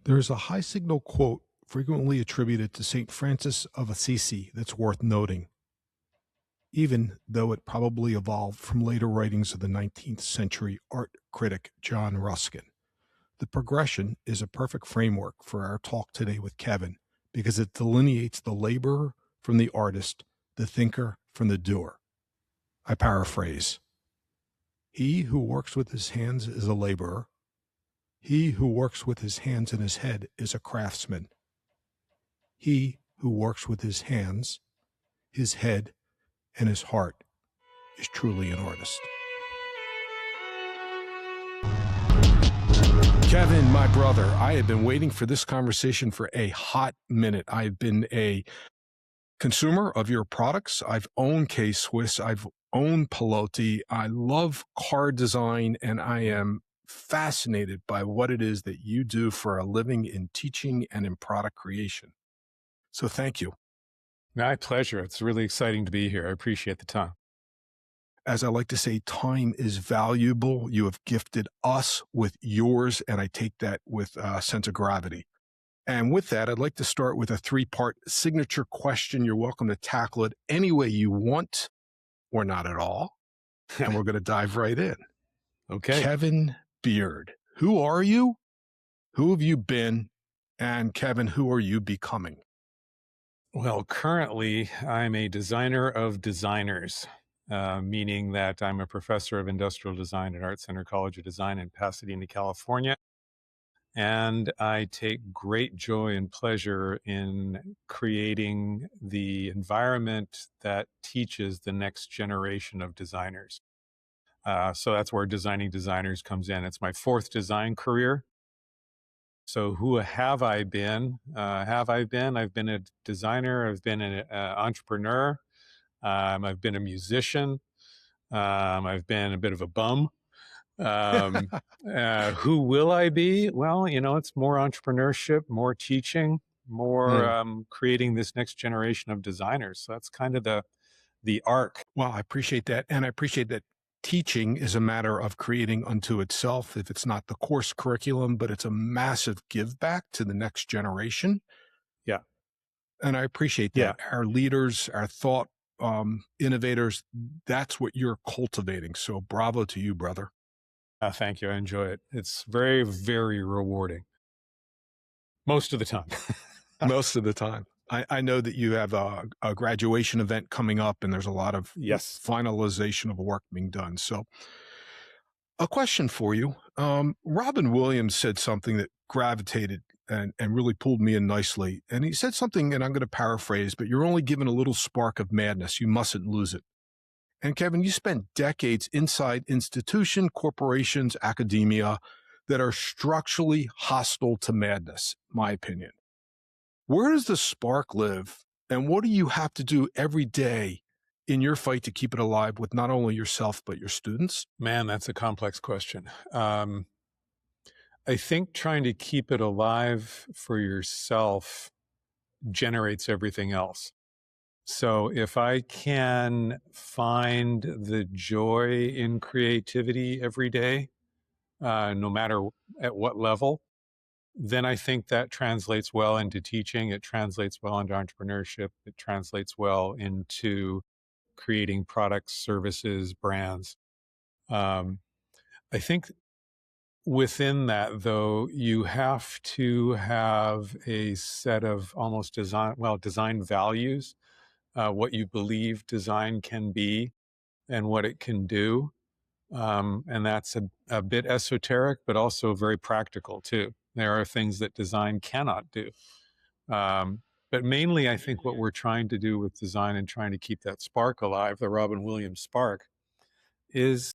There is a high signal quote frequently attributed to St. Francis of Assisi that's worth noting, even though it probably evolved from later writings of the 19th century art critic John Ruskin. The progression is a perfect framework for our talk today with Kevin because it delineates the laborer from the artist, the thinker from the doer. I paraphrase. He who works with his hands is a laborer. He who works with his hands and his head is a craftsman. He who works with his hands, his head, and his heart is truly an artist. Kevin, my brother, I have been waiting for this conversation for a hot minute. I've been a consumer of your products. I've owned K-Swiss. I've owned Piloti. I love car design, and I am fascinated by what it is that you do for a living in teaching and in product creation. So thank you. My pleasure. It's really exciting to be here. I appreciate the time. As I like to say, time is valuable. You have gifted us with yours, and I take that with a sense of gravity. And with that, I'd like to start with a three-part signature question. You're welcome to tackle it any way you want or not at all. And we're going to dive right in. Okay. Kevin Beard, who are you? Who have you been? And Kevin, who are you becoming? Well, currently, I'm a designer of designers, meaning that I'm a professor of industrial design at ArtCenter College of Design in Pasadena, California. And I take great joy and pleasure in creating the environment that teaches the next generation of designers. So that's where Designing Designers comes in. It's my fourth design career. So who have I been? I've been a designer. I've been an entrepreneur. I've been a musician. I've been a bit of a bum. Who will I be? Well, it's more entrepreneurship, more teaching, more creating this next generation of designers. So that's kind of the arc. Well, I appreciate that. And I appreciate that teaching is a matter of creating unto itself. If it's not the course curriculum, but it's a massive give back to the next generation. Yeah. And I appreciate that. Yeah. Our leaders, our thought innovators, that's what you're cultivating. So bravo to you, brother. Thank you. I enjoy it. It's very, very rewarding. Most of the time. Most of the time. I know that you have a graduation event coming up, and there's a lot of finalization of work being done. So a question for you. Robin Williams said something that gravitated and really pulled me in nicely. And he said something, and I'm going to paraphrase, but you're only given a little spark of madness. You mustn't lose it. And Kevin, you spent decades inside institutions, corporations, academia that are structurally hostile to madness, my opinion. Where does the spark live, and what do you have to do every day in your fight to keep it alive with not only yourself, but your students? Man, that's a complex question. I think trying to keep it alive for yourself generates everything else. So if I can find the joy in creativity every day, no matter at what level, then I think that translates well into teaching. It translates well into entrepreneurship. It translates well into creating products, services, brands. I think within that, though, you have to have a set of almost design values, what you believe design can be and what it can do. And that's a bit esoteric, but also very practical too. There are things that design cannot do. But mainly, I think what we're trying to do with design and trying to keep that spark alive, the Robin Williams spark, is,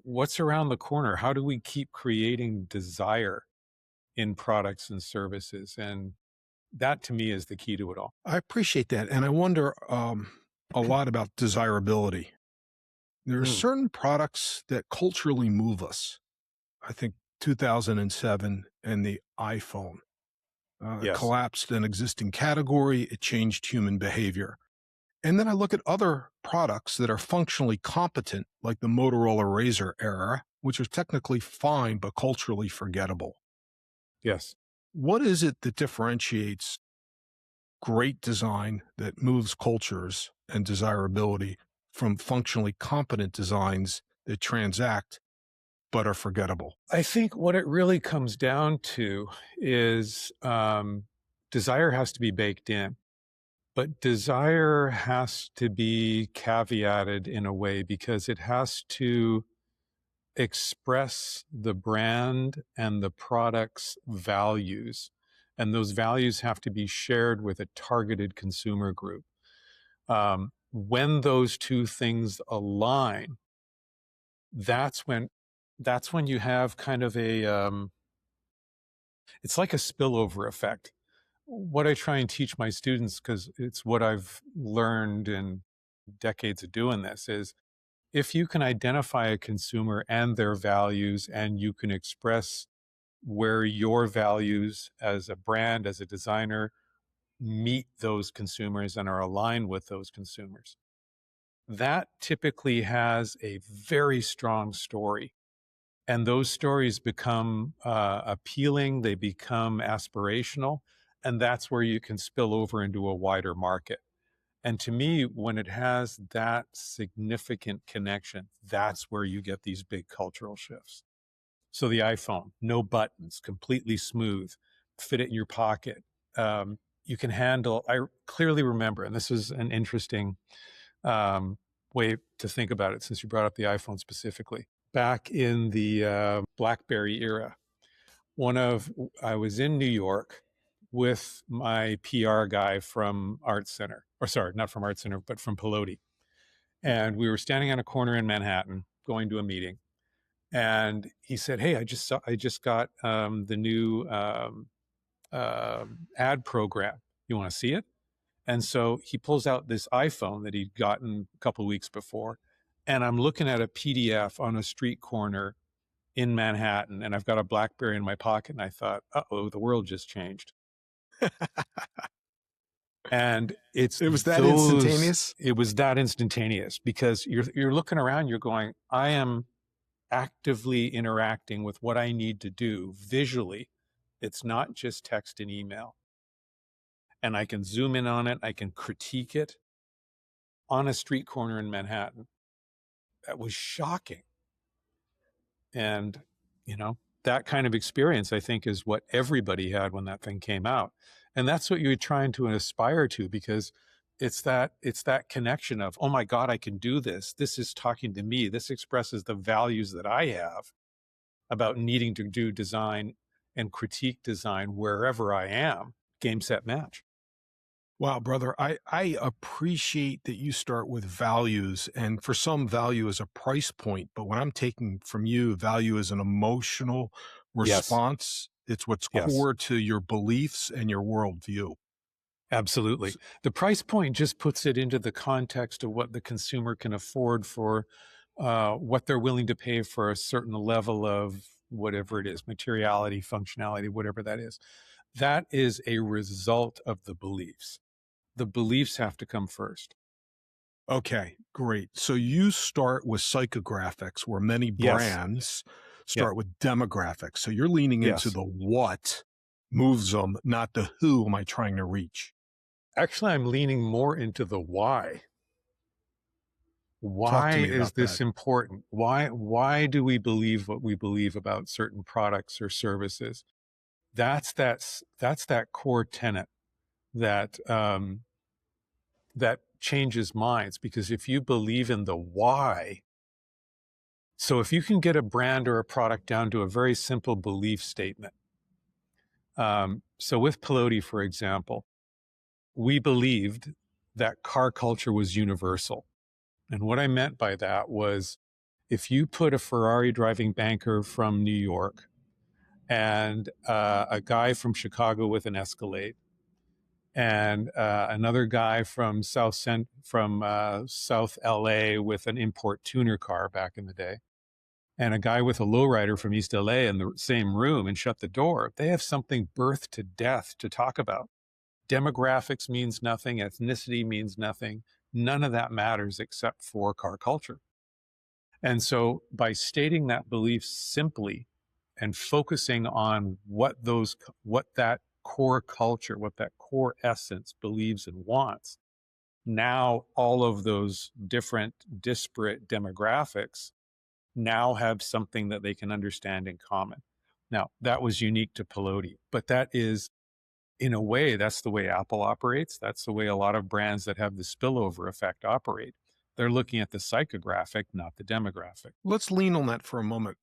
what's around the corner? How do we keep creating desire in products and services? And that, to me, is the key to it all. I appreciate that. And I wonder a lot about desirability. There are certain products that culturally move us. I think 2007 and the iPhone collapsed an existing category. It changed human behavior. And then I look at other products that are functionally competent, like the Motorola Razr era, which was technically fine, but culturally forgettable. Yes. What is it that differentiates great design that moves cultures and desirability from functionally competent designs that transact but are forgettable? I think what it really comes down to is desire has to be baked in, but desire has to be caveated in a way because it has to express the brand and the product's values. And those values have to be shared with a targeted consumer group. When those two things align, that's when you have kind of it's like a spillover effect. What I try and teach my students, because it's what I've learned in decades of doing this, is if you can identify a consumer and their values and you can express where your values as a brand, as a designer, meet those consumers and are aligned with those consumers, that typically has a very strong story. And those stories become appealing, they become aspirational, and that's where you can spill over into a wider market. And to me, when it has that significant connection, that's where you get these big cultural shifts. So the iPhone, no buttons, completely smooth, fit it in your pocket. You can handle, I clearly remember, and this is an interesting way to think about it since you brought up the iPhone specifically. Back in the BlackBerry era, I was in New York with my PR guy from ArtCenter, or sorry, not from ArtCenter, but from Piloti. And we were standing on a corner in Manhattan going to a meeting. And he said, "Hey, I just got the new ad program. You want to see it?" And so he pulls out this iPhone that he'd gotten a couple of weeks before. And I'm looking at a PDF on a street corner in Manhattan, and I've got a BlackBerry in my pocket. And I thought, uh-oh, the world just changed. And it was that instantaneous because you're looking around, you're going, I am actively interacting with what I need to do visually. It's not just text and email. And I can zoom in on it. I can critique it on a street corner in Manhattan. That was shocking. And, that kind of experience, I think, is what everybody had when that thing came out. And that's what you're trying to aspire to, because it's that connection of, oh my God, I can do this. This is talking to me. This expresses the values that I have about needing to do design and critique design wherever I am. Game, set, match. Wow, brother, I appreciate that you start with values, and for some, value is a price point. But when I'm taking from you, value is an emotional Yes. response. It's what's Yes. core to your beliefs and your worldview. Absolutely. The price point just puts it into the context of what the consumer can afford for what they're willing to pay for a certain level of whatever it is, materiality, functionality, whatever that is. That is a result of the beliefs. The beliefs have to come first. Okay, great. So you start with psychographics, where many brands start with demographics. So you're leaning into the what moves them, not the who am I trying to reach. Actually, I'm leaning more into the why. Why is this important? Why do we believe what we believe about certain products or services? That's that core tenet that that changes minds. Because if you believe in the why, so if you can get a brand or a product down to a very simple belief statement. So with Piloti, for example, we believed that car culture was universal. And what I meant by that was, if you put a Ferrari driving banker from New York and a guy from Chicago with an Escalade and another guy from South LA with an import tuner car back in the day, and a guy with a lowrider from East LA in the same room, and shut the door, they have something birth to death to talk about. Demographics means nothing. Ethnicity means nothing. None of that matters except for car culture. And so by stating that belief simply and focusing on what that core culture, what that core essence believes and wants. Now all of those different disparate demographics now have something that they can understand in common. Now, that was unique to Piloti, but that is, in a way, that's the way Apple operates. That's the way a lot of brands that have the spillover effect operate. They're looking at the psychographic, not the demographic. Let's lean on that for a moment.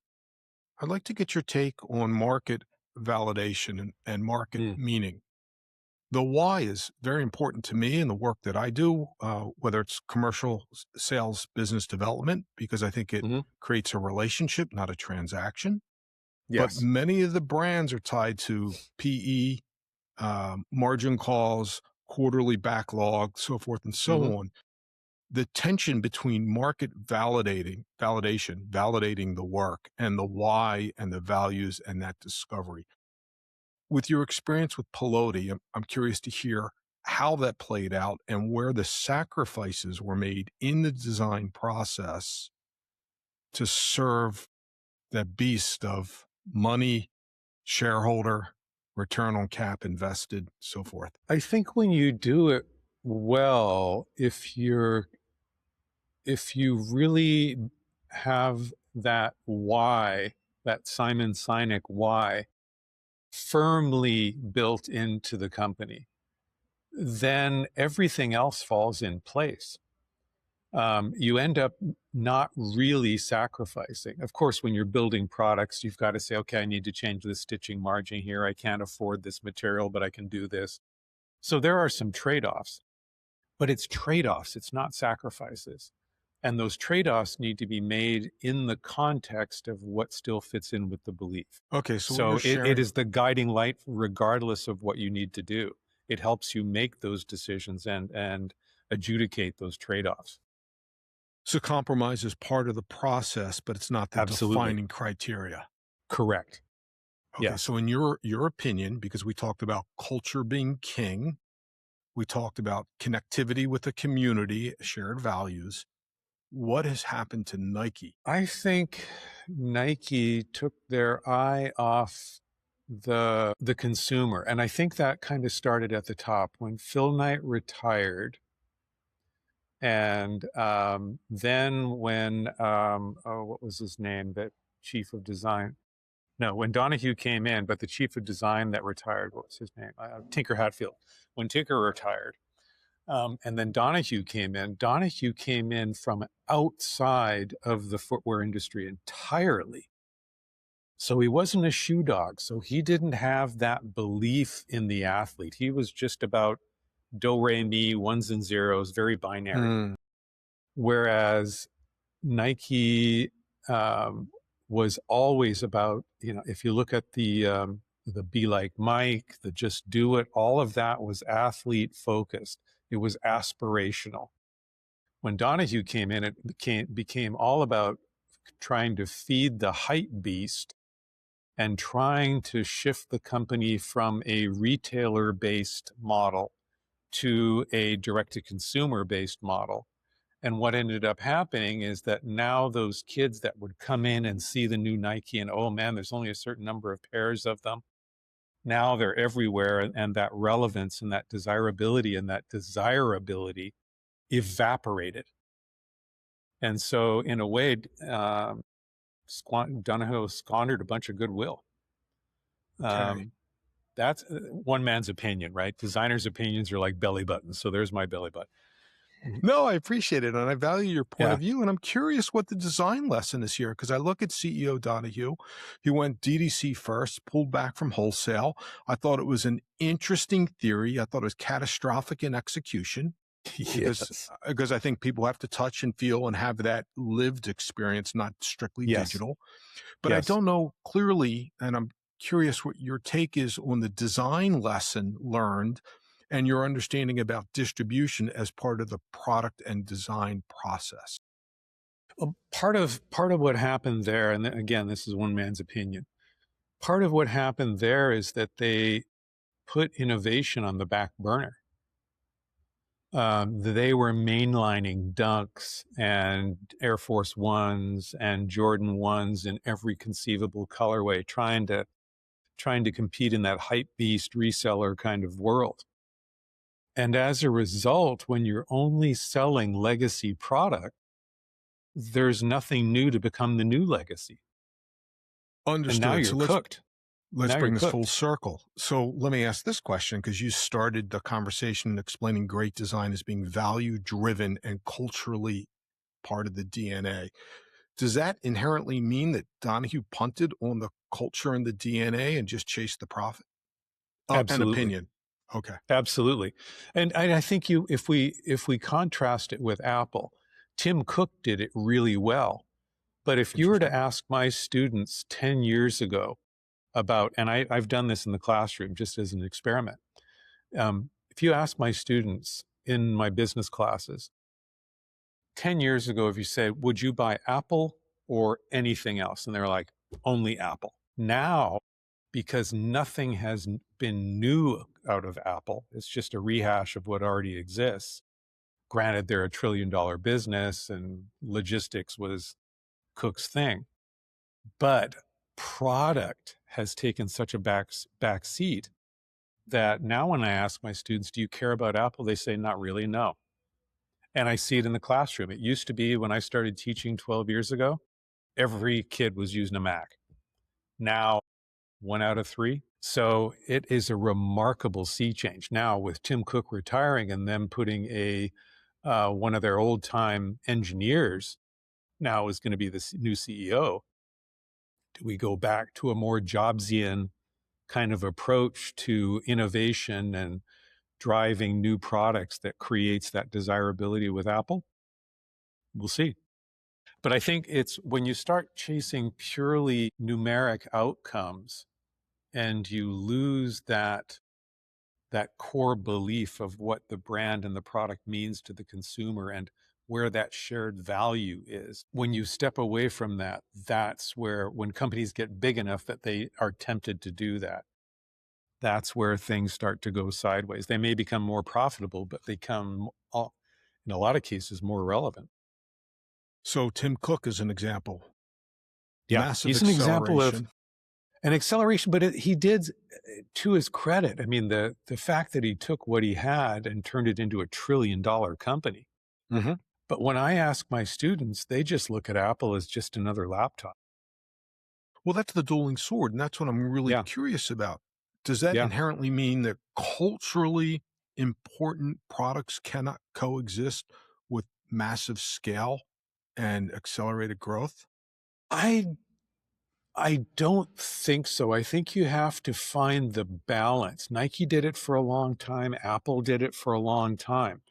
I'd like to get your take on market validation and market meaning. The why is very important to me in the work that I do, whether it's commercial sales, business development, because I think it creates a relationship, not a transaction. But Yes. many of the brands are tied to PE, margin calls, quarterly backlog, so forth and so on. The tension between market validating the work, and the why and the values and that discovery. With your experience with Piloti, I'm curious to hear how that played out and where the sacrifices were made in the design process to serve that beast of money, shareholder, return on cap invested, so forth. I think when you do it well, if you really have that why, that Simon Sinek why, firmly built into the company, then everything else falls in place. You end up not really sacrificing. Of course, when you're building products, you've got to say, okay, I need to change the stitching margin here. I can't afford this material, but I can do this. So there are some trade-offs, but it's trade-offs. It's not sacrifices. And those trade-offs need to be made in the context of what still fits in with the belief. Okay, so it is the guiding light regardless of what you need to do. It helps you make those decisions and adjudicate those trade-offs. So compromise is part of the process, but it's not the defining criteria. Correct. Okay, yes. So in your opinion, because we talked about culture being king, we talked about connectivity with the community, shared values. What has happened to Nike? I think Nike took their eye off the consumer. And I think that kind of started at the top when Phil Knight retired. And then when, what was his name? The chief of design. No, when Donahue came in, but the chief of design that retired, what was his name? Tinker Hatfield. When Tinker retired, and then Donahue came in from outside of the footwear industry entirely. So he wasn't a shoe dog. So he didn't have that belief in the athlete. He was just about do, re, mi, ones and zeros, very binary. Whereas Nike was always about, if you look at the Be Like Mike, the Just Do It, all of that was athlete focused. It was aspirational. When Donahue came in, it became all about trying to feed the hype beast and trying to shift the company from a retailer-based model to a direct-to-consumer based model. And what ended up happening is that now those kids that would come in and see the new Nike and, oh man, there's only a certain number of pairs of them. Now they're everywhere, and that relevance and that desirability evaporated. And so in a way, Donahue squandered a bunch of goodwill. That's one man's opinion, right? Designers' opinions are like belly buttons. So there's my belly button. No, I appreciate it. And I value your point of view. And I'm curious what the design lesson is here, because I look at CEO Donahue. He went DTC first, pulled back from wholesale. I thought it was an interesting theory. I thought it was catastrophic in execution. Because I think people have to touch and feel and have that lived experience, not strictly digital. But I don't know clearly, and I'm curious what your take is on the design lesson learned and your understanding about distribution as part of the product and design process. Well, part of what happened there, and again, this is one man's opinion, part of what happened there is that they put innovation on the back burner. They were mainlining Dunks and Air Force Ones and Jordan Ones in every conceivable colorway, trying to compete in that hype beast reseller kind of world. And as a result, when you're only selling legacy product, there's nothing new to become the new legacy. And now Understood. you're So cooked. let's Now you're bring this full cooked. circle. So let me ask this question, because you started the conversation explaining great design as being value driven and culturally part of the DNA. Does that inherently mean that Donahue punted on the culture and the DNA and just chased the profit? An Absolutely. opinion. Okay. Absolutely. And I think if we contrast it with Apple, Tim Cook did it really well. But if you were to Interesting. ask my students 10 years ago about, and I've done this in the classroom just as an experiment. If you ask my students in my business classes 10 years ago, if you said, would you buy Apple or anything else? And they're like, only Apple. Now, because nothing has been new out of Apple, it's just a rehash of what already exists. Granted, they're $1 trillion business and logistics was Cook's thing, but product has taken such a back seat that now when I ask my students, do you care about Apple? They say, not really, no. And I see it in the classroom. It used to be when I started teaching 12 years ago, every kid was using a Mac. Now, 1 out of 3. So it is a remarkable sea change. Now, with Tim Cook retiring and them putting one of their old time engineers now is going to be the new CEO, do we go back to a more Jobsian kind of approach to innovation and driving new products that creates that desirability with Apple? We'll see. But I think it's when you start chasing purely numeric outcomes and you lose that core belief of what the brand and the product means to the consumer and where that shared value is. When you step away from that, that's where, when companies get big enough that they are tempted to do that, that's where things start to go sideways. They may become more profitable, but they come, in a lot of cases, more relevant. So Tim Cook is an example. Yeah, Massive he's an example of acceleration. an acceleration, but he did, to his credit. I mean, the fact that he took what he had and turned it into $1 trillion company. Mm-hmm. But when I ask my students, they just look at Apple as just another laptop. Well, that's the dueling sword, and that's what I'm really Yeah, curious about. Does that yeah. inherently mean that culturally important products cannot coexist with massive scale and accelerated growth? I I don't think so. I think you have to find the balance. Nike did it for a long time. Apple did it for a long time.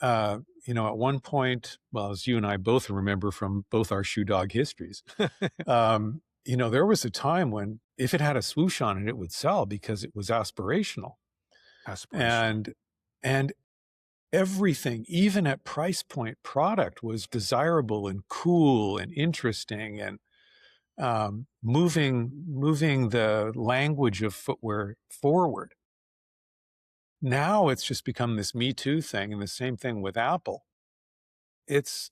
At one point, well, as you and I both remember from both our shoe dog histories, there was a time when if it had a swoosh on it, it would sell because it was aspirational. Aspirational. And everything, even at price point product, was desirable and cool and interesting and moving the language of footwear forward. Now it's just become this Me Too thing, and the same thing with Apple. It's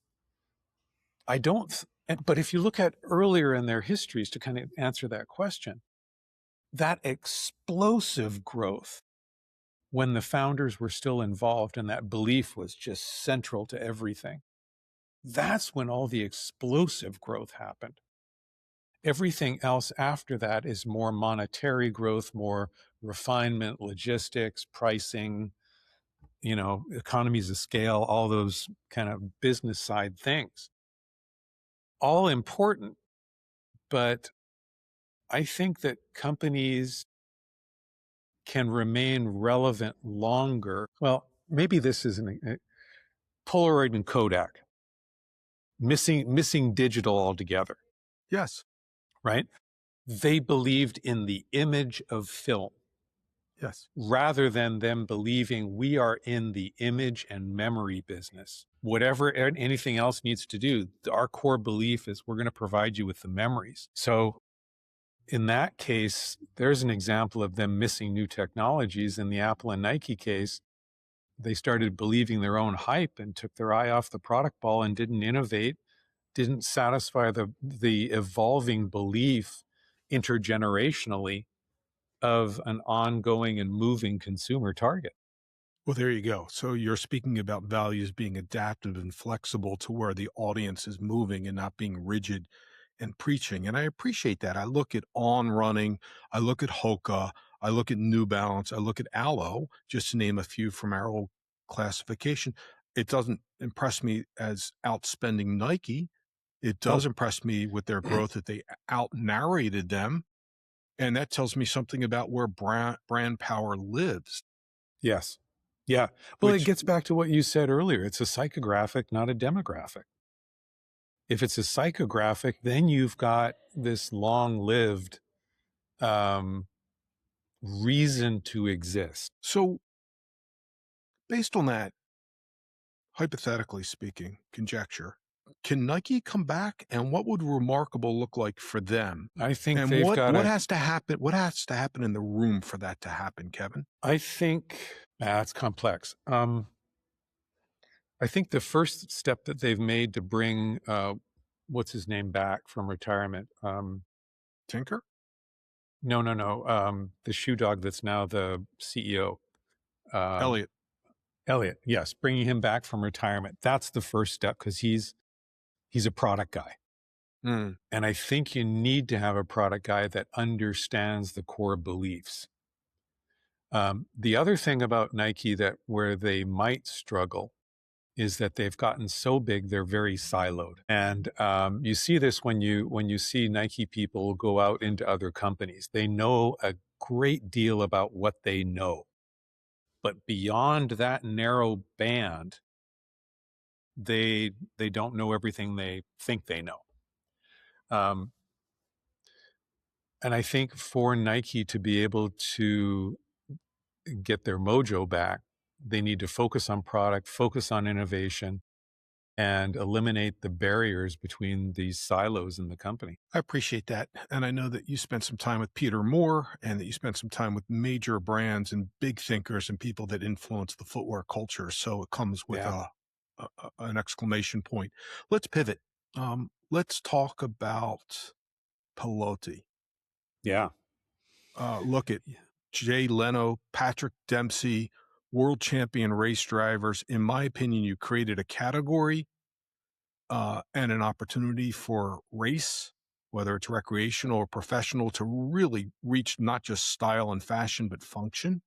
I don't. But if you look at earlier in their histories to kind of answer that question, that explosive growth when the founders were still involved and that belief was just central to everything, that's when all the explosive growth happened. Everything else after that is more monetary growth, more refinement, logistics, pricing, economies of scale, all those kind of business side things. All important, but I think that companies can remain relevant longer. Well, maybe this is Polaroid and Kodak, missing digital altogether, Yes. right? They believed in the image of film Yes. rather than them believing we are in the image and memory business. Whatever anything else needs to do, our core belief is we're going to provide you with the memories. So in that case, there's an example of them missing new technologies. In the Apple and Nike case, they started believing their own hype and took their eye off the product ball and didn't innovate, didn't satisfy the evolving belief intergenerationally of an ongoing and moving consumer target. Well, there you go. So you're speaking about values being adaptive and flexible to where the audience is moving and not being rigid and preaching. And I appreciate that. I look at On Running, I look at Hoka, I look at New Balance, I look at Aloe, just to name a few from our old classification. It doesn't impress me as outspending Nike. It does Oh, impress me with their growth that they out narrated them. And that tells me something about where brand power lives, yes. Yeah. Well, it which gets back to what you said earlier. It's a psychographic, not a demographic. If it's a psychographic, then you've got this long-lived um, reason to exist. so based on that, hypothetically speaking, conjecture, can Nike come back and what would remarkable look like for them? I think And they've got what a, has to happen? What has to happen in the room for that to happen, Kevin? I think it's complex. I think the first step that they've made to bring what's his name back from retirement. Tinker? No. The shoe dog that's now the CEO. Um, Elliot. Elliot, yes, bringing him back from retirement. That's the first step because he's a product guy. Mm. And I think you need to have a product guy that understands the core beliefs. The other thing about Nike that where they might struggle is that they've gotten so big they're very siloed, and you see this when you see Nike people go out into other companies. They know a great deal about what they know, but beyond that narrow band, they don't know everything they think they know. Um, and I think for Nike to be able to get their mojo back, they need to focus on product, focus on innovation, and eliminate the barriers between these silos in the company. I appreciate that. And I know that you spent some time with Peter Moore and that you spent some time with major brands and big thinkers and people that influence the footwear culture. So it comes with Yeah. an exclamation point. Let's pivot. Let's talk about Piloti. Yeah. Look at Jay Leno, Patrick Dempsey, world champion race drivers. In my opinion, you created a category and an opportunity for race, whether it's recreational or professional, to really reach not just style and fashion, but function.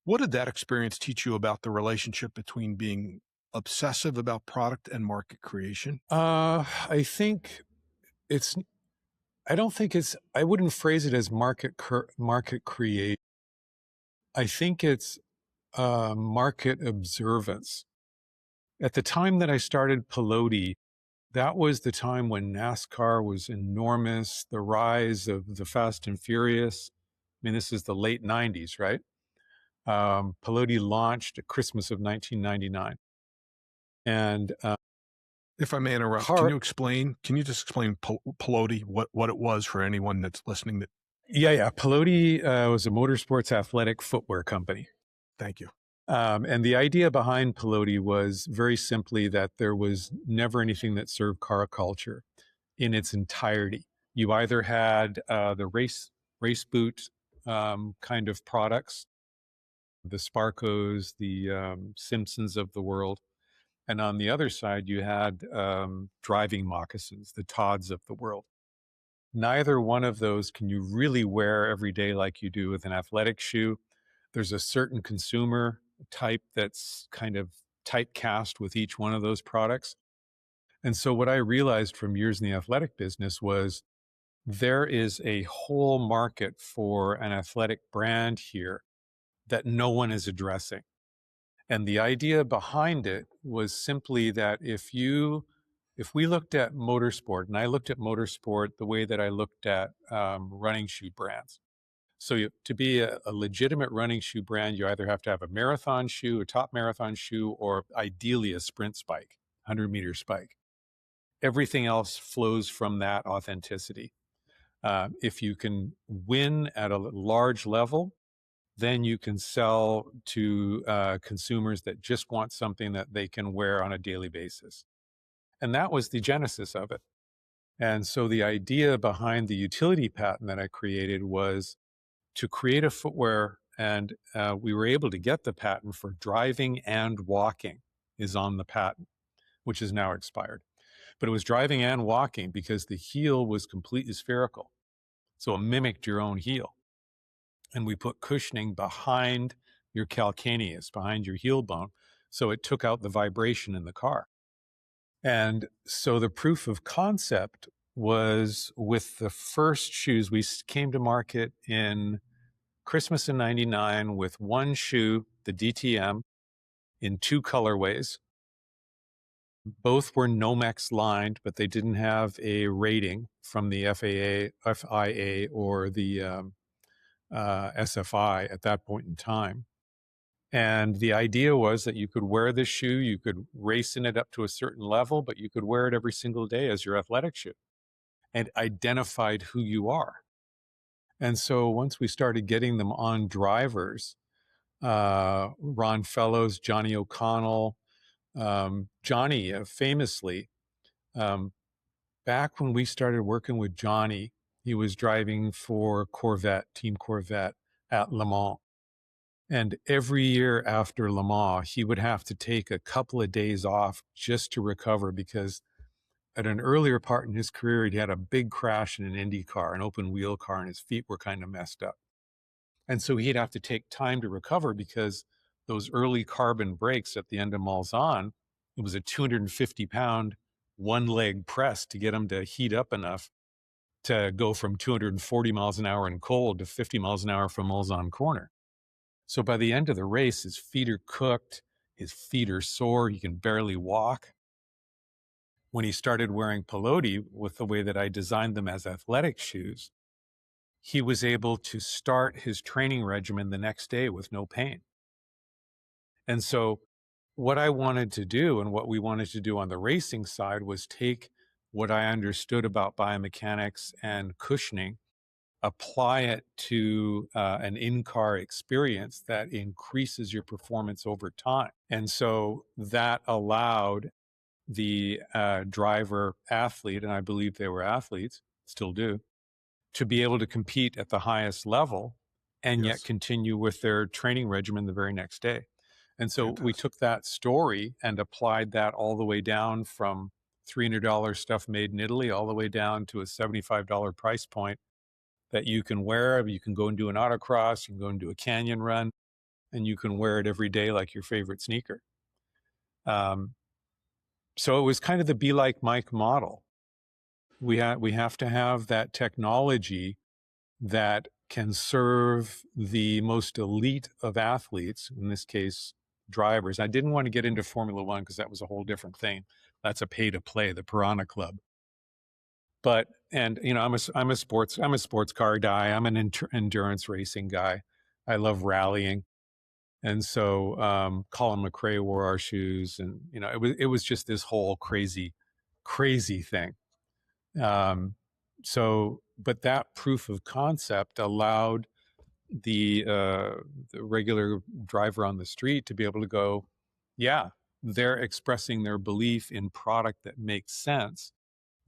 What did that experience teach you about the relationship between being obsessive about product and market creation? I think it's, I don't think it's, I wouldn't phrase it as market create. I think it's market observance. At the time that I started Piloti, that was the time when NASCAR was enormous, the rise of the Fast and Furious. I mean, this is the late 90s, right? Piloti launched at Christmas of 1999. And If I may interrupt, car, can you just explain Piloti, what it was for anyone that's listening that, yeah. Piloti was a motorsports athletic footwear company. thank you. And the idea behind Piloti was very simply that there was never anything that served car culture in its entirety. You either had the race boot kind of products, the Sparkos, the Simpsons of the world, and on the other side you had driving moccasins, the Todds of the world. Neither one of those can you really wear every day like you do with an athletic shoe. There's a certain consumer type that's kind of typecast with each one of those products. And so what I realized from years in the athletic business was there is a whole market for an athletic brand here that no one is addressing. And the idea behind it was simply that if we looked at motorsport, and I looked at motorsport the way that I looked at running shoe brands. So to be a legitimate running shoe brand, you either have to have a marathon shoe, a top marathon shoe, or ideally a sprint spike, 100-meter spike. Everything else flows from that authenticity. If you can win at a large level, then you can sell to consumers that just want something that they can wear on a daily basis. And that was the genesis of it. And so the idea behind the utility patent that I created was to create a footwear, and we were able to get the patent for driving and walking is on the patent, which is now expired. But it was driving and walking because the heel was completely spherical. So it mimicked your own heel. And we put cushioning behind your calcaneus, behind your heel bone. So it took out the vibration in the car. And so the proof of concept was with the first shoes. We came to market in Christmas in 99 with one shoe, the DTM, in two colorways. Both were Nomex lined, but they didn't have a rating from the FIA or the SFI at that point in time. And the idea was that you could wear this shoe, you could race in it up to a certain level, but you could wear it every single day as your athletic shoe, and identified who you are. And so once we started getting them on drivers, Ron Fellows, Johnny O'Connell, Johnny famously, back when we started working with Johnny, he was driving for Team Corvette at Le Mans. And every year after Le Mans, he would have to take a couple of days off just to recover, because at an earlier part in his career, he'd had a big crash in an Indy car, an open wheel car, and his feet were kind of messed up. And so he'd have to take time to recover, because those early carbon brakes at the end of Malzahn, it was a 250-pound one-leg press to get him to heat up enough to go from 240 miles an hour in cold to 50 miles an hour from Malzahn Corner. So by the end of the race, his feet are cooked, his feet are sore, he can barely walk. When he started wearing Piloti, with the way that I designed them as athletic shoes, he was able to start his training regimen the next day with no pain. And so what I wanted to do, and what we wanted to do on the racing side, was take what I understood about biomechanics and cushioning, apply it to an in-car experience that increases your performance over time. And so that allowed the driver athlete, and I believe they were athletes, still do, to be able to compete at the highest level and yet continue with their training regimen the very next day. And so we took that story and applied that all the way down from $300 stuff made in Italy all the way down to a $75 price point that you can wear. You can go and do an autocross, you can go and do a canyon run, and you can wear it every day like your favorite sneaker. So it was kind of the Be Like Mike model. We have to have that technology that can serve the most elite of athletes, in this case, drivers. I didn't want to get into Formula One because that was a whole different thing. That's a pay to play, the Piranha Club. But, and you know, I'm a sports car guy. I'm an endurance racing guy. I love rallying. And so Colin McRae wore our shoes, and you know, it was just this whole crazy thing. So, but that proof of concept allowed the regular driver on the street to be able to go, yeah, they're expressing their belief in product that makes sense.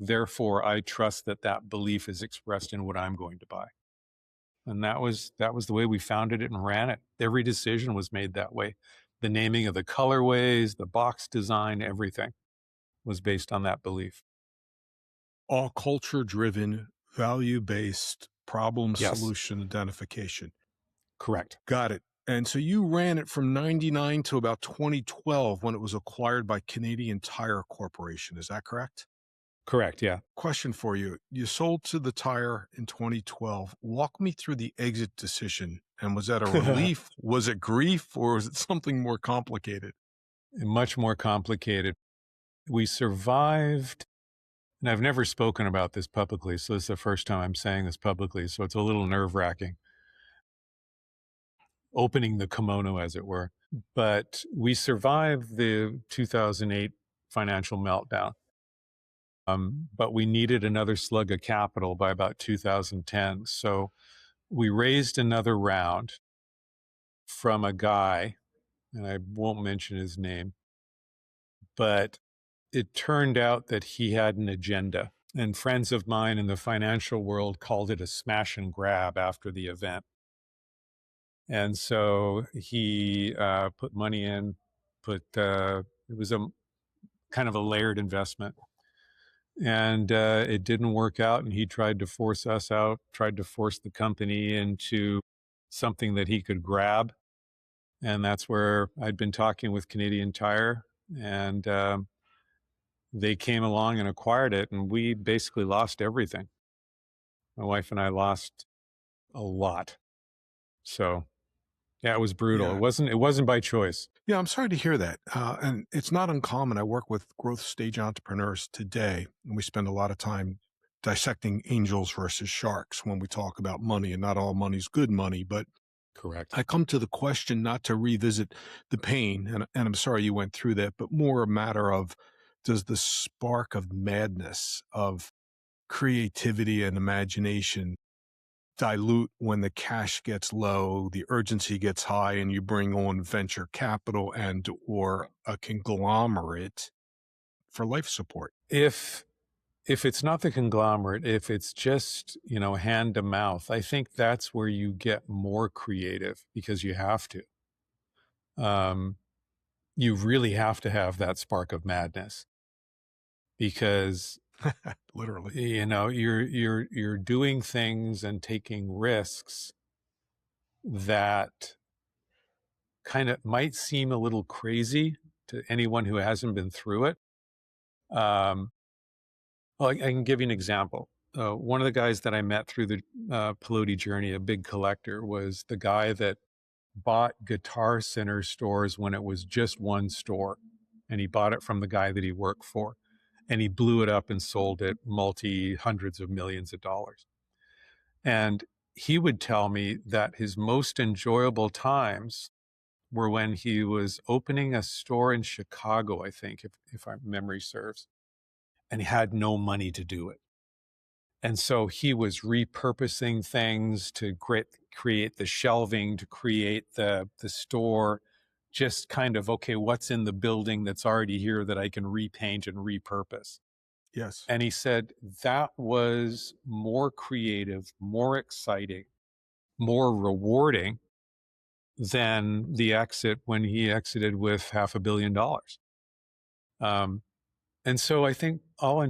Therefore, I trust that that belief is expressed in what I'm going to buy. And that was the way we founded it and ran it. Every decision was made that way. The naming of the colorways, the box design, everything was based on that belief. All culture-driven, value-based problem solution identification. Correct. Got it. And so you ran it from 99 to about 2012 when it was acquired by Canadian Tire Corporation. Is that correct? Correct, yeah. Question for you. You sold to the Tire in 2012. Walk me through the exit decision. And was that a relief? Was it grief? Or was it something more complicated? Much more complicated. We survived, and I've never spoken about this publicly, so this is the first time I'm saying this publicly, so it's a little nerve-wracking. Opening the kimono, as it were. But we survived the 2008 financial meltdown. But we needed another slug of capital by about 2010. So we raised another round. from a guy, and I won't mention his name, but it turned out that he had an agenda. And friends of mine in the financial world called it a smash and grab after the event. And so he put money in, it was a kind of a layered investment. And it didn't work out. And he tried to force us out, tried to force the company into something that he could grab. And that's where I'd been talking with Canadian Tire, and they came along and acquired it. And we basically lost everything. My wife and I lost a lot. So yeah, it was brutal. Yeah. It wasn't by choice. Yeah, I'm sorry to hear that. And it's not uncommon. I work with growth stage entrepreneurs today, and we spend a lot of time dissecting angels versus sharks when we talk about money, and not all money's good money. But Correct. I come to the question not to revisit the pain, and I'm sorry you went through that, but more a matter of, does the spark of madness, of creativity and imagination dilute when the cash gets low, the urgency gets high, and you bring on venture capital and or a conglomerate for life support? If it's not the conglomerate, if it's just, hand to mouth, I think that's where you get more creative, because you have to. You really have to have that spark of madness, because Literally. you're doing things and taking risks that kind of might seem a little crazy to anyone who hasn't been through it. Um, well, I can give you an example. One of the guys that I met through the Piloti journey, a big collector, was the guy that bought Guitar Center stores when it was just one store. And he bought it from the guy that he worked for. And he blew it up and sold it hundreds of millions of dollars. And he would tell me that his most enjoyable times were when he was opening a store in Chicago, I think, if my memory serves, and he had no money to do it. And so he was repurposing things to create the shelving, to create the store, just kind of, okay, what's in the building that's already here that I can repaint and repurpose? Yes. And he said that was more creative, more exciting, more rewarding than the exit when he exited with $500 million. And so I think all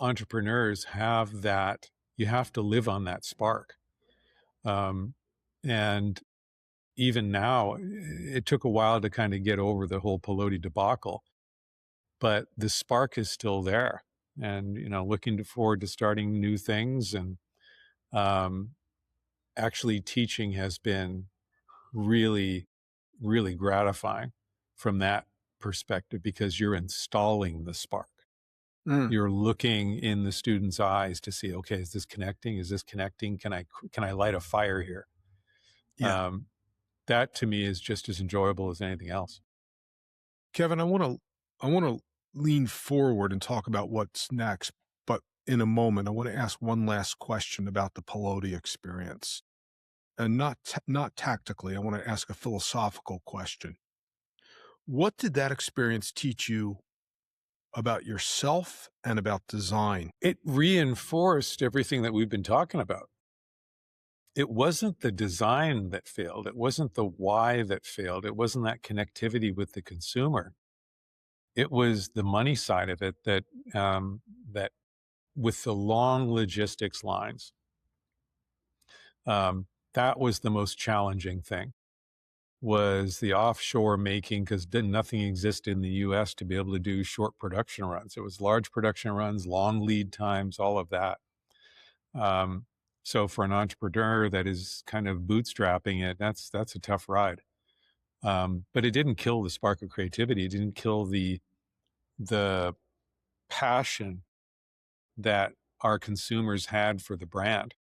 entrepreneurs have that. You have to live on that spark. And even now, it took a while to kind of get over the whole Piloti debacle, but the spark is still there. And, looking forward to starting new things. And actually teaching has been really, really gratifying from that perspective, because you're installing the spark. You're looking in the student's eyes to see, okay, is this connecting? Is this connecting? Can I light a fire here? Yeah. That to me is just as enjoyable as anything else. Kevin, I want to lean forward and talk about what's next, but in a moment, I want to ask one last question about the Piloti experience, and not tactically. I want to ask a philosophical question. What did that experience teach you about yourself and about design? It reinforced everything that we've been talking about. It wasn't the design that failed. It wasn't the why that failed. It wasn't that connectivity with the consumer. It was the money side of it that with the long logistics lines, that was the most challenging thing, was the offshore making, because nothing existed in the US to be able to do short production runs. It was large production runs, long lead times, all of that. So for an entrepreneur that is kind of bootstrapping it, that's a tough ride. But it didn't kill the spark of creativity. It didn't kill the passion that our consumers had for the brand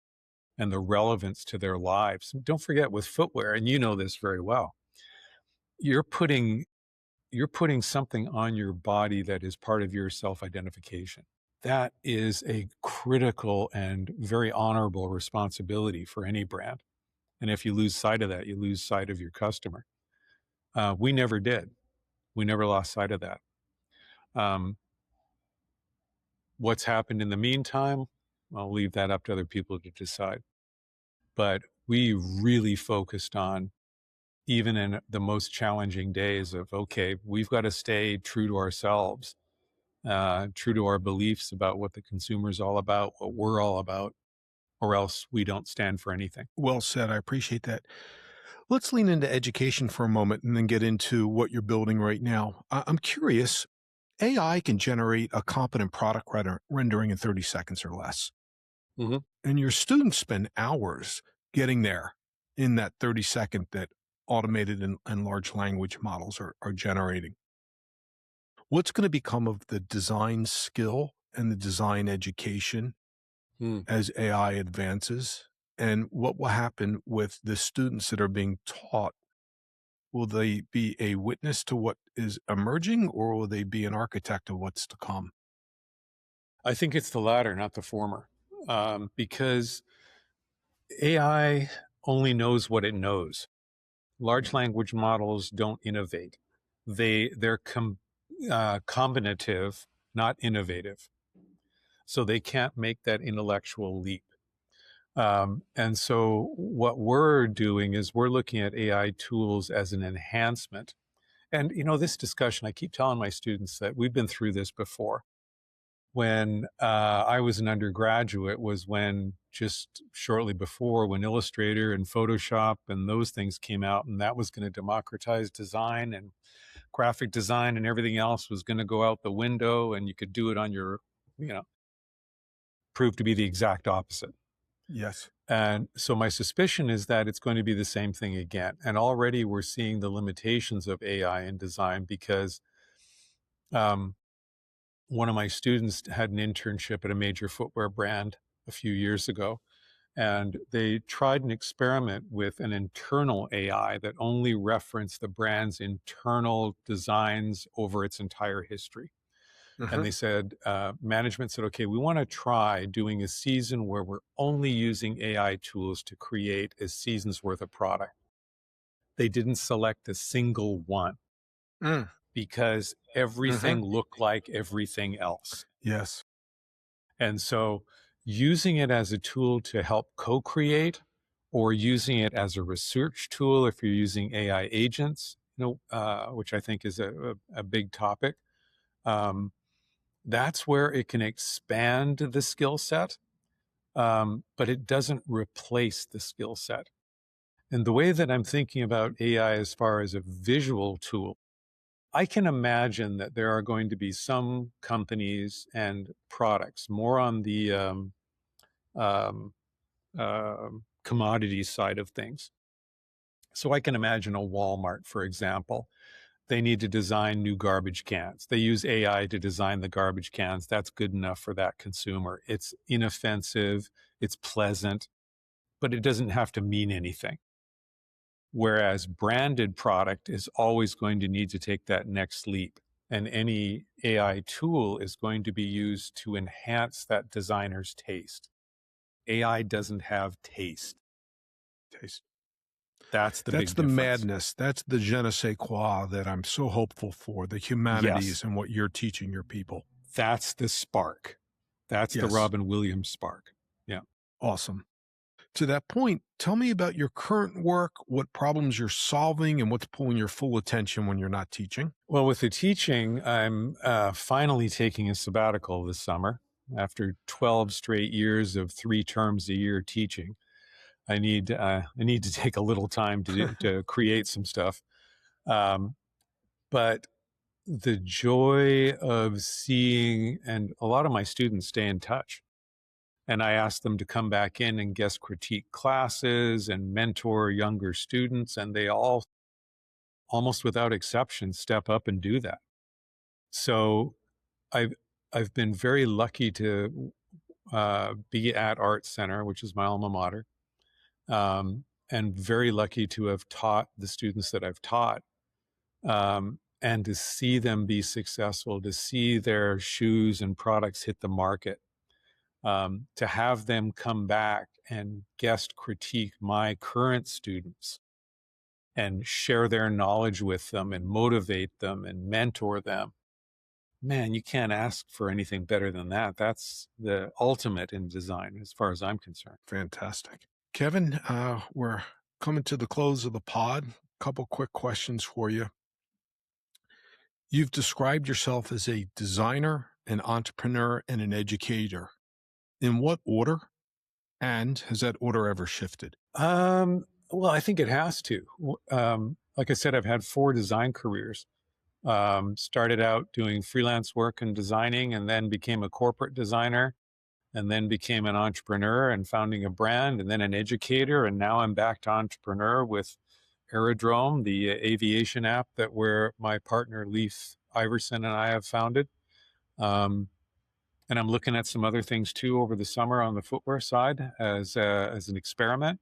and the relevance to their lives. Don't forget, with footwear, and you know this very well, you're putting something on your body that is part of your self-identification. That is a critical and very honorable responsibility for any brand. And if you lose sight of that, you lose sight of your customer. We never did. We never lost sight of that. Um, what's happened in the meantime, I'll leave that up to other people to decide. But we really focused on, even in the most challenging days, of, okay, we've got to stay true to ourselves, true to our beliefs about what the consumer is all about, what we're all about, or else we don't stand for anything. Well said. I appreciate that. Let's lean into education for a moment and then get into what you're building right now. I'm curious. AI can generate a competent product rendering in 30 seconds or less. Mm-hmm. And your students spend hours getting there in that 30-second that automated and large language models are generating. What's going to become of the design skill and the design education as AI advances? And what will happen with the students that are being taught? Will they be a witness to what is emerging, or will they be an architect of what's to come? I think it's the latter, not the former, because AI only knows what it knows. Large language models don't innovate. They're combinative, not innovative. So they can't make that intellectual leap. And so what we're doing is we're looking at AI tools as an enhancement. And, this discussion, I keep telling my students that we've been through this before. When I was an undergraduate was when, just shortly before, when Illustrator and Photoshop and those things came out, and that was going to democratize design, and graphic design and everything else was going to go out the window, and you could do it on your, proved to be the exact opposite. Yes. And so my suspicion is that it's going to be the same thing again. And already we're seeing the limitations of AI in design, because one of my students had an internship at a major footwear brand a few years ago, and they tried an experiment with an internal AI that only referenced the brand's internal designs over its entire history. And they said, management said, okay, we want to try doing a season where we're only using AI tools to create a season's worth of product. They didn't select a single one Mm. because everything looked like everything else. Yes. And so using it as a tool to help co-create, or using it as a research tool if you're using AI agents, which I think is a big topic, that's where it can expand the skill set, but it doesn't replace the skill set. And the way that I'm thinking about AI as far as a visual tool, I can imagine that there are going to be some companies and products more on the um, commodity side of things. So I can imagine a Walmart, for example. They need to design new garbage cans. They use AI to design the garbage cans. That's good enough for that consumer. It's inoffensive, it's pleasant, but it doesn't have to mean anything. Whereas branded product is always going to need to take that next leap. And any AI tool is going to be used to enhance that designer's taste. AI doesn't have taste. That's the big That's the difference. madness. That's the je ne sais quoi that I'm so hopeful for, the humanities Yes. and what you're teaching your people. That's the spark. That's the Yes. Robin Williams spark. Yeah. Awesome. To that point, tell me about your current work, what problems you're solving, and what's pulling your full attention when you're not teaching. Well, with the teaching, I'm finally taking a sabbatical this summer. After 12 straight years of 3 terms a year teaching, I need to take a little time to create some stuff. But the joy of seeing, and a lot of my students stay in touch, and I ask them to come back in and guest critique classes and mentor younger students, and they all, almost without exception, step up and do that. So I've been very lucky to be at ArtCenter, which is my alma mater, and very lucky to have taught the students that I've taught, and to see them be successful, to see their shoes and products hit the market, to have them come back and guest critique my current students and share their knowledge with them and motivate them and mentor them, man, you can't ask for anything better than that. That's the ultimate in design, as far as I'm concerned. Fantastic. Kevin, we're coming to the close of the pod. Couple quick questions for you. You've described yourself as a designer, an entrepreneur, and an educator. In what order? And has that order ever shifted? Well, I think it has to. Like I said, I've had 4 design careers. Started out doing freelance work and designing, and then became a corporate designer, and then became an entrepreneur and founding a brand, and then an educator. And now I'm back to entrepreneur with Aerodrome, the aviation app that where my partner Leif Iverson and I have founded. And I'm looking at some other things too over the summer on the footwear side as an experiment.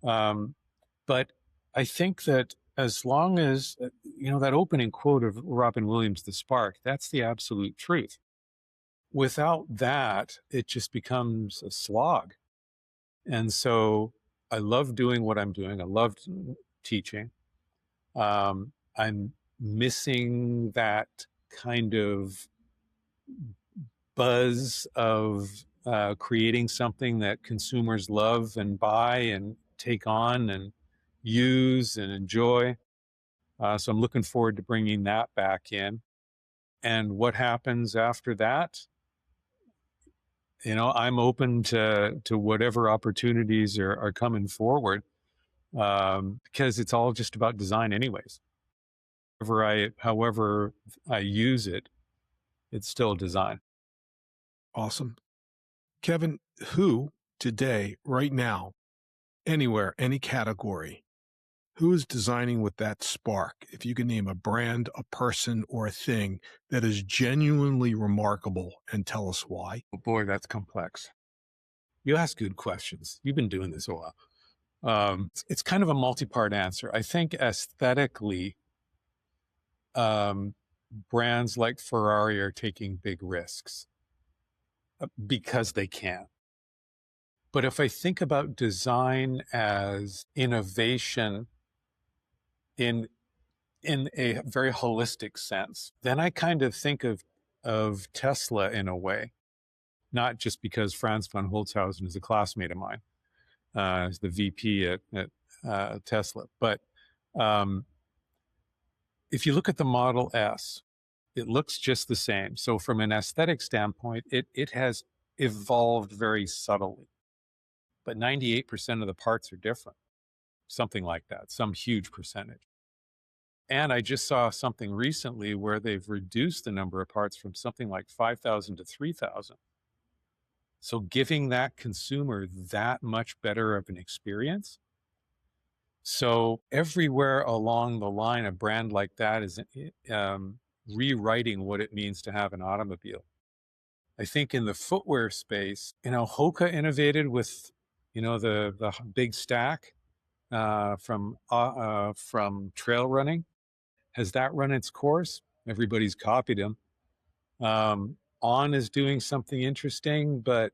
But I think that as long as, that opening quote of Robin Williams, The Spark, that's the absolute truth. Without that, it just becomes a slog. And so I love doing what I'm doing. I love teaching. I'm missing that kind of buzz of creating something that consumers love and buy and take on and use and enjoy. So I'm looking forward to bringing that back in. And what happens after that? I'm open to whatever opportunities are coming forward, because it's all just about design anyways. However I use it, it's still design. Awesome. Kevin, who today, right now, anywhere, any category, who is designing with that spark? If you can name a brand, a person, or a thing that is genuinely remarkable, and tell us why. Oh boy, that's complex. You ask good questions. You've been doing this a while. It's kind of a multi-part answer. I think aesthetically, brands like Ferrari are taking big risks because they can. But if I think about design as innovation in a very holistic sense, then I kind of think of Tesla in a way, not just because Franz von Holzhausen is a classmate of mine, as the VP at Tesla, but if you look at the Model S, it looks just the same. So from an aesthetic standpoint, it has evolved very subtly, but 98% of the parts are different, something like that, some huge percentage. And I just saw something recently where they've reduced the number of parts from something like 5,000 to 3,000. So giving that consumer that much better of an experience. So everywhere along the line, a brand like that is rewriting what it means to have an automobile. I think in the footwear space, Hoka innovated with, the big stack from trail running. Has that run its course? Everybody's copied him. On is doing something interesting, but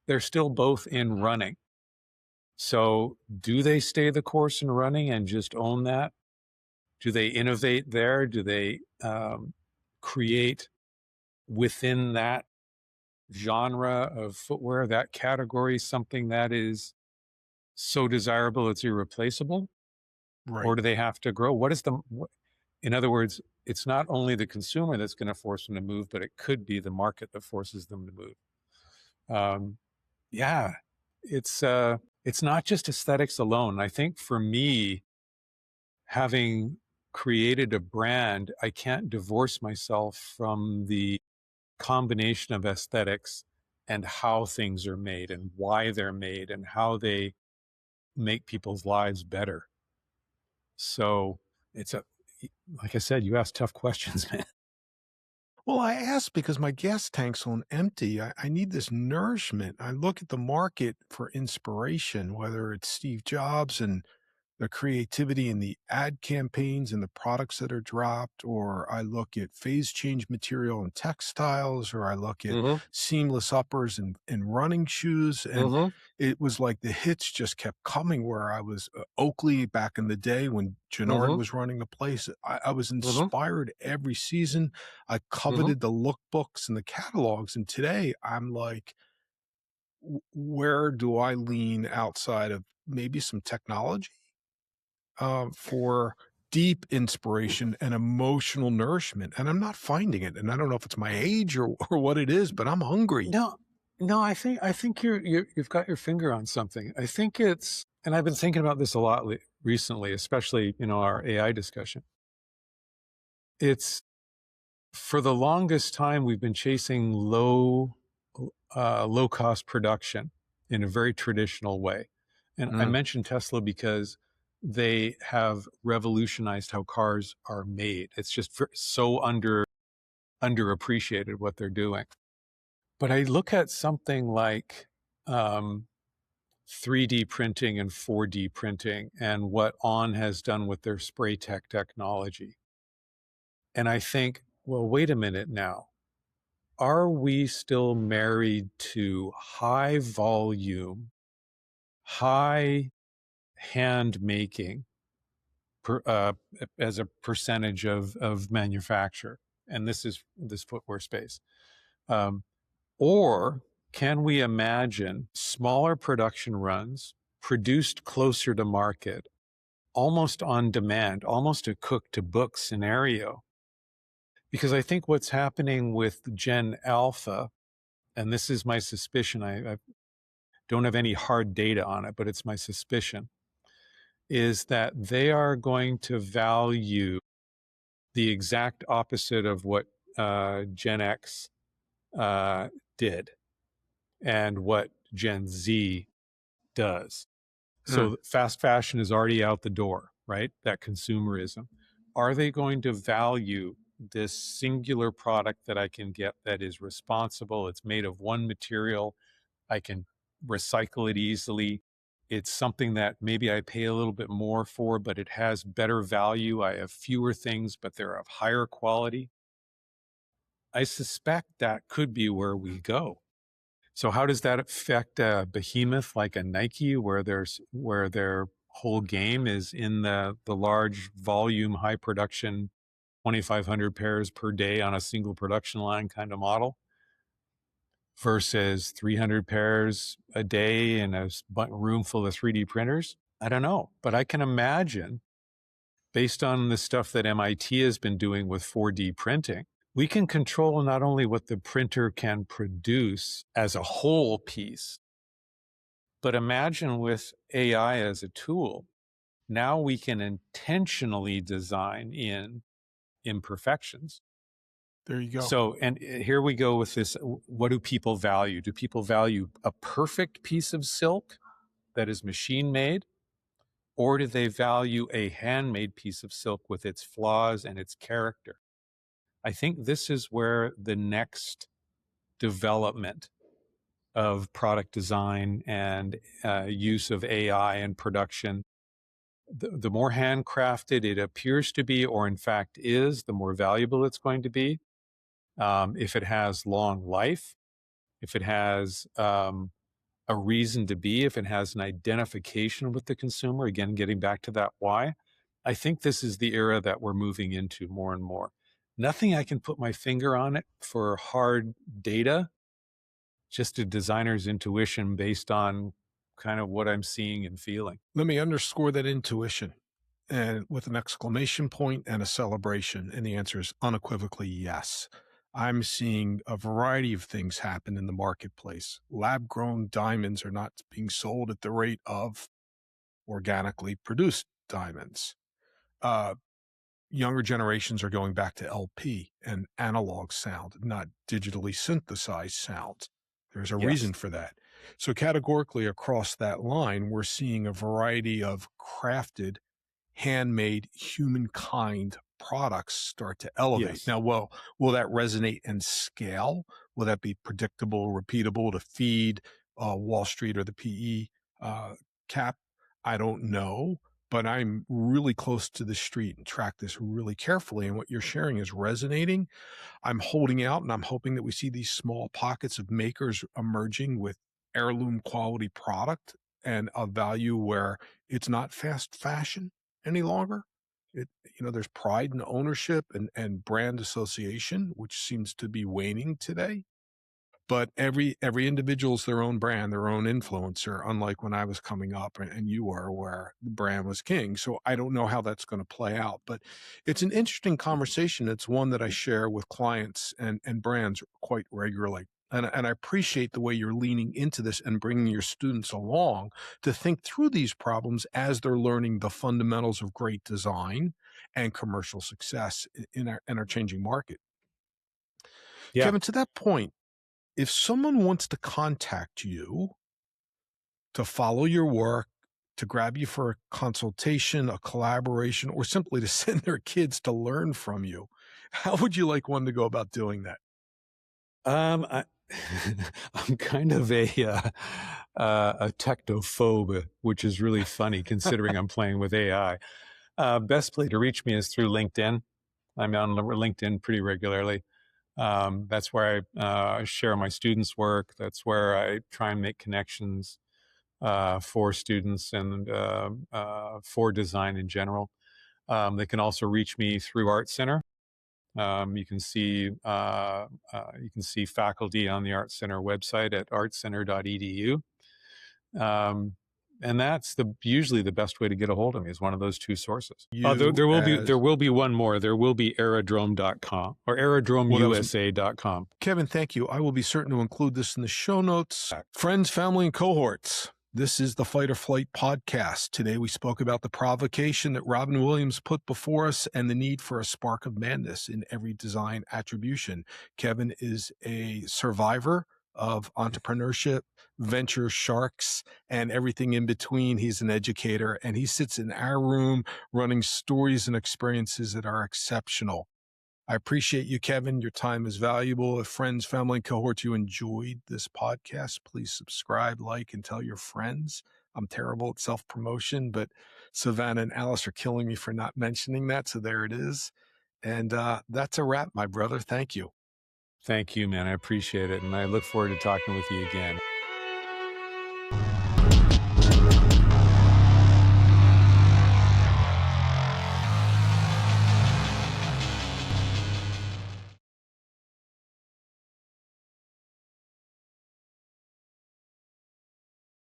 they're still both in running. So do they stay the course in running and just own that? Do they innovate there? Do they create within that genre of footwear, that category, something that is so desirable it's irreplaceable? Right. Or do they have to grow? In other words, it's not only the consumer that's going to force them to move, but it could be the market that forces them to move. It's not just aesthetics alone. I think for me, having created a brand, I can't divorce myself from the combination of aesthetics and how things are made and why they're made and how they make people's lives better. So like I said, you ask tough questions, man. Well, I asked because my gas tank's on empty. I need this nourishment. I look at the market for inspiration, whether it's Steve Jobs and the creativity in the ad campaigns and the products that are dropped, or I look at phase change material and textiles, or I look at Mm-hmm. seamless uppers and running shoes. And Mm-hmm. it was like the hits just kept coming where I was Oakley back in the day when Gennard Mm-hmm. was running the place. I was Mm-hmm. inspired every season. I Mm-hmm. coveted the lookbooks and the catalogs. And today I'm like, where do I lean outside of maybe some technology for deep inspiration and emotional nourishment? And I'm not finding it. And I don't know if it's my age or what it is, but I'm hungry. No, no, I think you've got your finger on something. I think it's, and I've been thinking about this a lot recently, especially, our AI discussion. It's, for the longest time, we've been chasing low cost production in a very traditional way. And I Mm, mentioned Tesla because they have revolutionized how cars are made. It's just so underappreciated what they're doing. But I look at something like um, 3D printing and 4D printing and what On has done with their spray tech technology. And I think, well, wait a minute now. Are we still married to high volume, high hand making as a percentage of manufacture? And this is this footwear space. Um, Or can we imagine smaller production runs produced closer to market, almost on demand, almost a cook to book scenario? Because I think what's happening with Gen Alpha, and this is my suspicion, I don't have any hard data on it, but it's my suspicion, is that they are going to value the exact opposite of what Gen X did and what Gen Z does. mm. So fast fashion is already out the door, right? That consumerism. Are they going to value this singular product that I can get that is responsible? It's made of one material. I can recycle it easily. It's something that maybe I pay a little bit more for, but it has better value. I have fewer things, but they're of higher quality. I suspect that could be where we go. So how does that affect a behemoth like a Nike, where their whole game is in the large volume, high production, 2,500 pairs per day on a single production line kind of model, versus 300 pairs a day in a room full of 3D printers? I don't know, but I can imagine, based on the stuff that MIT has been doing with 4D printing, we can control not only what the printer can produce as a whole piece, but imagine with AI as a tool, now we can intentionally design in imperfections. There you go. So, and here we go with this. What do people value? Do people value a perfect piece of silk that is machine made? Or do they value a handmade piece of silk with its flaws and its character? I think this is where the next development of product design and use of AI in production, the more handcrafted it appears to be, or in fact is, the more valuable it's going to be. If it has long life, if it has a reason to be, if it has an identification with the consumer, again, getting back to that why, I think this is the era that we're moving into more and more. Nothing I can put my finger on it for hard data, just a designer's intuition based on kind of what I'm seeing and feeling. Let me underscore that intuition and with an exclamation point and a celebration. And the answer is unequivocally yes. I'm seeing a variety of things happen in the marketplace. Lab grown diamonds are not being sold at the rate of organically produced diamonds. Uh, Younger generations are going back to LP and analog sound, not digitally synthesized sound. There's a Yes. reason for that. So categorically across that line, we're seeing a variety of crafted, handmade, humankind products start to elevate. Yes. Now, well, will that resonate and scale? Will that be predictable, repeatable to feed Wall Street or the PE cap? I don't know. but I'm really close to the street and track this really carefully. And what you're sharing is resonating. I'm holding out and I'm hoping that we see these small pockets of makers emerging with heirloom quality product and a value where it's not fast fashion any longer. It, there's pride and ownership and brand association, which seems to be waning today. But every individual's their own brand, their own influencer, unlike when I was coming up and you were, where the brand was king. So I don't know how that's going to play out, but it's an interesting conversation. It's one that I share with clients and brands quite regularly. And I appreciate the way you're leaning into this and bringing your students along to think through these problems as they're learning the fundamentals of great design and commercial success in our changing market. Yeah. Kevin, to that point, if someone wants to contact you to follow your work, to grab you for a consultation, a collaboration, or simply to send their kids to learn from you, how would you like one to go about doing that? I, I'm kind of a technophobe, which is really funny considering I'm playing with AI. Best way to reach me is through LinkedIn. I'm on LinkedIn pretty regularly. That's where I share my students' work. That's where I try and make connections for students and for design in general. They can also reach me through ArtCenter. You can see faculty on the ArtCenter website at artcenter.edu. And that's usually the best way to get a hold of me is one of those two sources. There will be one more. There will be aerodrome.com or aerodromeusa.com. Kevin, thank you. I will be certain to include this in the show notes. Friends, family, and cohorts. This is the Fight or Flight podcast. Today we spoke about the provocation that Robin Williams put before us and the need for a spark of madness in every design attribution. Kevin is a survivor of entrepreneurship, venture sharks, and everything in between. He's an educator, and he sits in our room running stories and experiences that are exceptional. I appreciate you, Kevin. Your time is valuable. If friends, family, and cohorts, you enjoyed this podcast, please subscribe, like, and tell your friends. I'm terrible at self-promotion, but Savannah and Alice are killing me for not mentioning that, so there it is. And that's a wrap, my brother. Thank you. Thank you, man. I appreciate it. And I look forward to talking with you again.